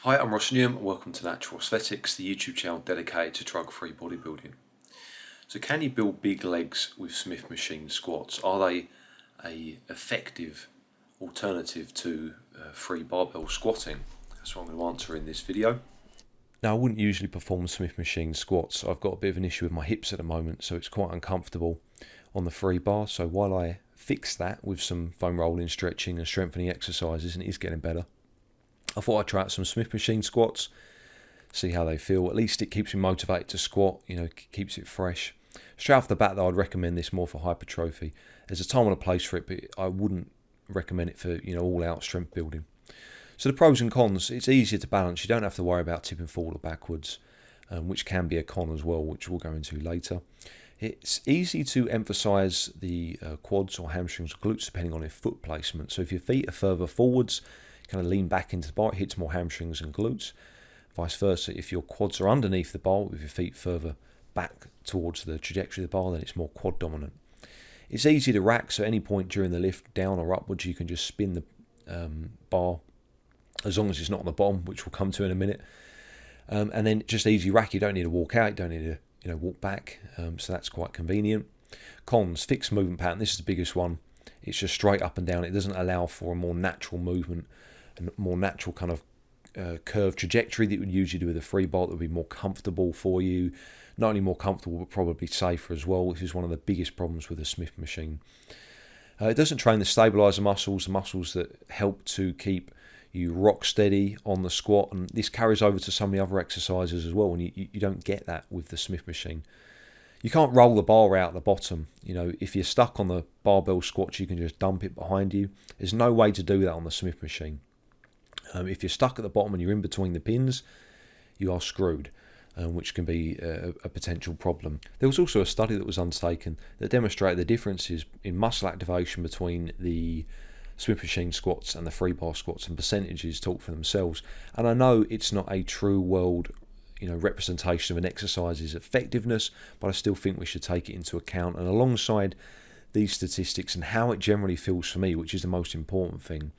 Hi, I'm Ross Newham and welcome to Natural Aesthetics, the YouTube channel dedicated to drug-free bodybuilding. So can you build big legs with Smith machine squats? Are they an effective alternative to free barbell squatting? That's what I'm going to answer in this video. Now, I wouldn't usually perform Smith machine squats. I've got a bit of an issue with my hips at the moment, so it's quite uncomfortable on the free bar. So while I fix that with some foam rolling, stretching and strengthening exercises, and it is getting better, I thought I'd try out some Smith machine squats, see how they feel. At least it keeps me motivated to squat, keeps it fresh. Straight off the bat though, I'd recommend this more for hypertrophy. There's a time and a place for it, but I wouldn't recommend it for all out strength building. So the pros and cons: it's easier to balance. You don't have to worry about tipping forward or backwards, which can be a con as well, which we'll go into later. It's easy to emphasise the quads or hamstrings or glutes depending on your foot placement. So if your feet are further forwards, kind of lean back into the bar, it hits more hamstrings and glutes. Vice versa, if your quads are underneath the bar with your feet further back towards the trajectory of the bar, then it's more quad dominant. It's easy to rack, so at any point during the lift, down or upwards, you can just spin the bar, as long as it's not on the bottom, which we'll come to in a minute. And then just easy rack. You don't need to walk out, you don't need to walk back, so that's quite convenient. Cons: fixed movement pattern. This is the biggest one. It's just straight up and down. It doesn't allow for a more natural movement, and more natural kind of curved trajectory that you would usually do with a free bar that would be more comfortable for you. Not only more comfortable, but probably safer as well, which is one of the biggest problems with a Smith machine. It doesn't train the stabilizer muscles, the muscles that help to keep you rock steady on the squat, and this carries over to some of the other exercises as well, and you don't get that with the Smith machine. You can't roll the bar out the bottom. If you're stuck on the barbell squats, you can just dump it behind you. There's no way to do that on the Smith machine. If you're stuck at the bottom and you're in between the pins, you are screwed, which can be a potential problem. There was also a study that was undertaken that demonstrated the differences in muscle activation between the Smith machine squats and the free bar squats, and percentages talk for themselves. And I know it's not a true world representation of an exercise's effectiveness, but I still think we should take it into account. And alongside these statistics and how it generally feels for me, which is the most important thing,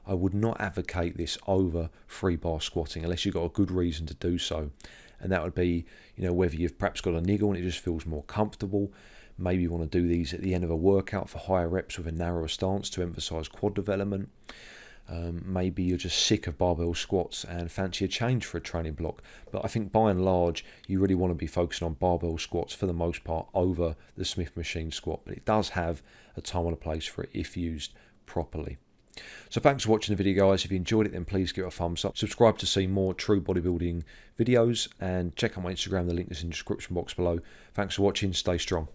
I would not advocate this over free bar squatting unless you've got a good reason to do so. And that would be, whether you've perhaps got a niggle and it just feels more comfortable. Maybe you want to do these at the end of a workout for higher reps with a narrower stance to emphasise quad development. Maybe you're just sick of barbell squats and fancy a change for a training block. But I think by and large, you really want to be focusing on barbell squats for the most part over the Smith machine squat. But it does have a time and a place for it if used properly. So thanks for watching the video, guys. If you enjoyed it, then please give it a thumbs up. Subscribe to see more true bodybuilding videos, and check out my Instagram. The link is in the description box below. Thanks for watching. Stay strong.